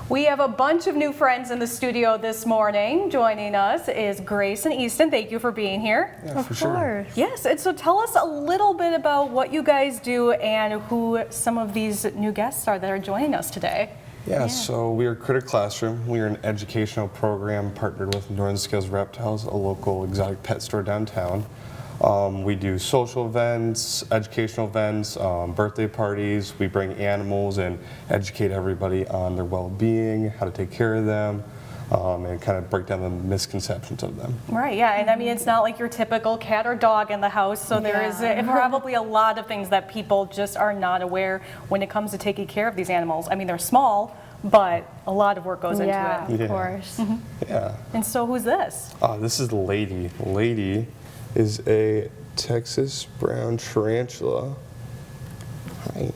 We have a bunch of new friends in the studio this morning. Joining us is Grace and Easton. Thank you for being here. Yeah, for sure. Yes, and so tell us a little bit about what you guys do and who some of these new guests are that are joining us today. Yeah, so we are Critter Classroom. We are an educational program partnered with Northern Scales Reptiles, a local exotic pet store downtown. We do social events, educational events, birthday parties. We bring animals and educate everybody on their well-being, how to take care of them, and kind of break down the misconceptions of them. Right, yeah, and I mean, it's not like your typical cat or dog in the house, so there is probably a lot of things that people just are not aware when it comes to taking care of these animals. I mean, they're small, but a lot of work goes into it. Yeah, of course. Yeah. And so who's this? This is Lady. Lady is a Texas brown tarantula. Hi.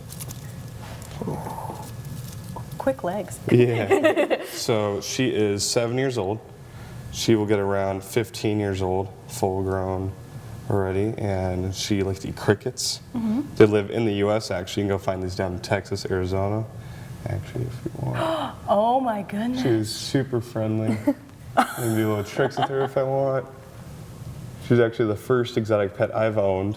Quick legs. Yeah. So she is 7 years old. She will get around 15 years old, full grown already, and she likes to eat crickets. They live in the U.S. actually. You can go find these down in Texas, Arizona, actually, if you want. Oh my goodness. She's super friendly. I can do little tricks with her if I want. She's actually the first exotic pet I've owned,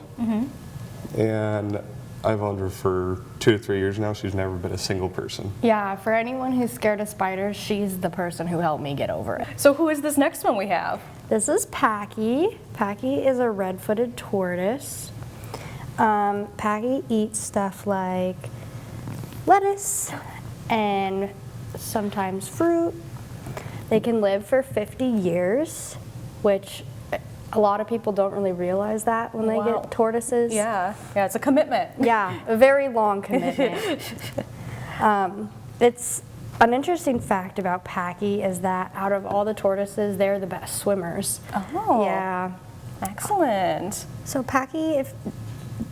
and I've owned her for 2 to 3 years now. She's never been a single person. Yeah, for anyone who's scared of spiders, she's the person who helped me get over it. So who is this next one we have? This is Packy. Packy is a red-footed tortoise. Packy eats stuff like lettuce and sometimes fruit. They can live for 50 years, which a lot of people don't really realize that when they get tortoises. Yeah, it's a commitment. Yeah, a very long commitment. It's an interesting fact about Packy is that out of all the tortoises, they're the best swimmers. Oh, yeah, excellent. So Packy, if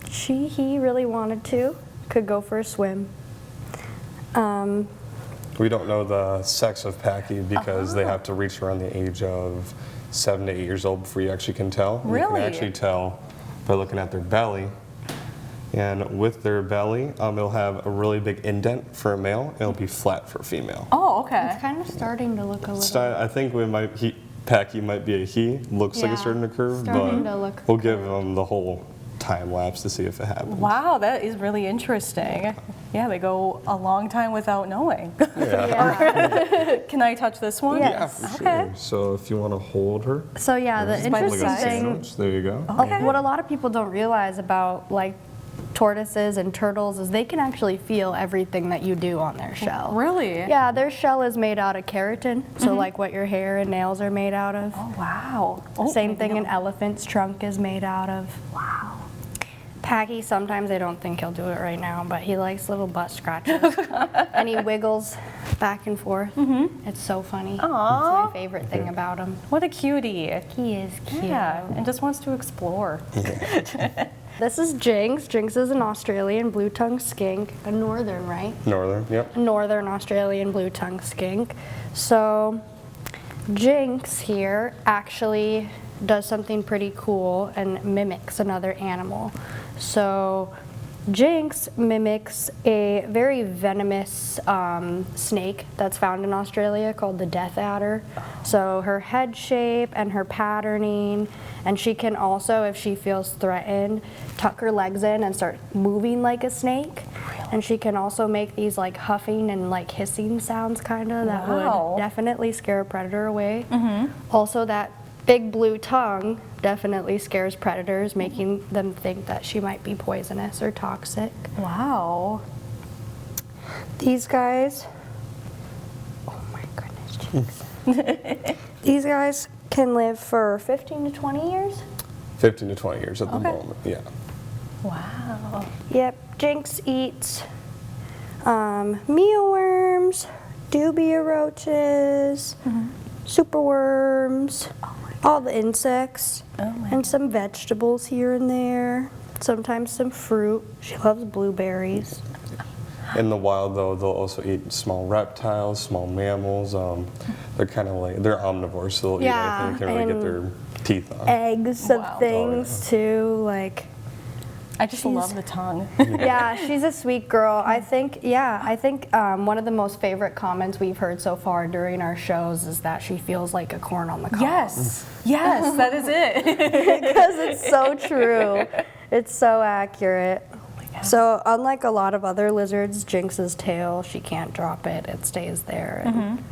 he really wanted to, could go for a swim. We don't know the sex of Packy because they have to reach around the age of 7 to 8 years old before you actually can tell. Really? You can actually tell by looking at their belly. And with their belly, it'll have a really big indent for a male. It'll be flat for a female. Oh, okay. It's kind of starting to look a little. I think Packy might be a he. Looks like it's starting to curve, but we'll give him the whole time lapse to see if it happens. Wow, that is really interesting. Yeah, they go a long time without knowing. Yeah. Can I touch this one? Yeah, for sure. So if you want to hold her. So yeah, the interesting thing. There you go. Okay. What a lot of people don't realize about like tortoises and turtles is they can actually feel everything that you do on their shell. Really? Yeah, their shell is made out of keratin, so like what your hair and nails are made out of. Oh, wow. Oh, Same thing an elephant's trunk is made out of. Wow. Packy, sometimes I don't think he'll do it right now, but he likes little butt scratches. And he wiggles back and forth. It's so funny. Aww. It's my favorite thing about him. What a cutie. He is cute. Yeah, and just wants to explore. This is Jinx. Jinx is an Australian blue-tongued skink. A northern, right? Northern, yep. Northern Australian blue-tongued skink. So Jinx here actually does something pretty cool and mimics another animal. So Jinx mimics a very venomous snake that's found in Australia called the death adder. So her head shape and her patterning, and she can also, if she feels threatened, tuck her legs in and start moving like a snake. And she can also make these like huffing and like hissing sounds kind of that would definitely scare a predator away. Also that big blue tongue definitely scares predators, making them think that she might be poisonous or toxic. Wow. These guys, oh my goodness, Jinx. These guys can live for 15 to 20 years. 15 to 20 years at the moment, yeah. Wow. Yep, Jinx eats mealworms, dubia roaches, superworms, all the insects, and some vegetables here and there, sometimes some fruit. She loves blueberries. In the wild, though, they'll also eat small reptiles, small mammals. They're kind of like, they're omnivores, so they'll eat anything they can really get their teeth on. Eggs of things, too, like... I just love the tongue. Yeah, she's a sweet girl. I think one of the most favorite comments we've heard so far during our shows is that she feels like a corn on the cob. Yes, yes, that is it. Because it's so true. It's so accurate. So unlike a lot of other lizards, Jinx's tail, she can't drop it. It stays there. And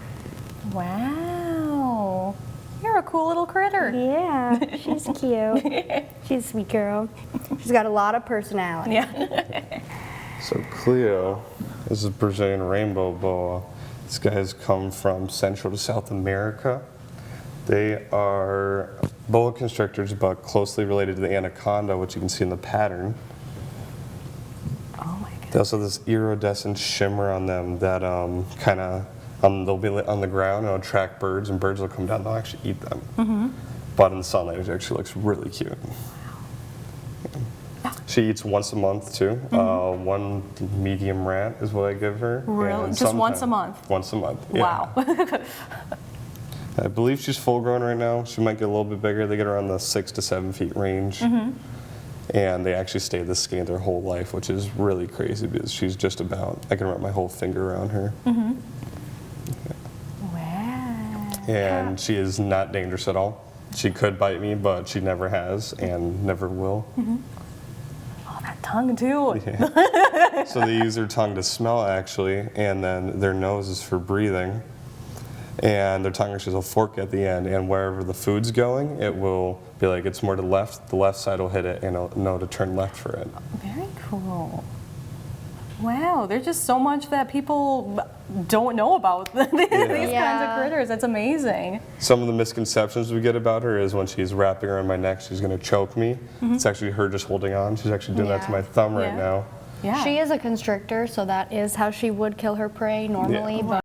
Wow, you're a cool little critter. yeah, she's cute. She's a sweet girl. She's got a lot of personality. Yeah. So Cleo is a Brazilian rainbow boa. These guys come from Central to South America. They are boa constrictors, but closely related to the anaconda, which you can see in the pattern. Oh my goodness. They also have this iridescent shimmer on them that kind of, they'll be on the ground and it'll attract birds, and birds will come down, they'll actually eat them. But in the sunlight, it actually looks really cute. She eats once a month too. One medium rat is what I give her. Really? And Just once a month? Once a month, yeah. Wow. I believe she's full grown right now. She might get a little bit bigger. They get around the 6 to 7 feet range. And they actually stay this skinny their whole life, which is really crazy because she's just about, I can wrap my whole finger around her. Wow. And she is not dangerous at all. She could bite me, but she never has and never will. Oh, that tongue too. Yeah. So they use their tongue to smell actually, and then their nose is for breathing. And their tongue actually has a fork at the end, and wherever the food's going, it will be like it's more to the left side will hit it, and it'll know to turn left for it. Very cool. Wow, there's just so much that people don't know about these kinds of critters. That's amazing. Some of the misconceptions we get about her is when she's wrapping around my neck, she's going to choke me. It's actually her just holding on. She's actually doing that to my thumb right now. Yeah. She is a constrictor, so that is how she would kill her prey normally. Yeah. But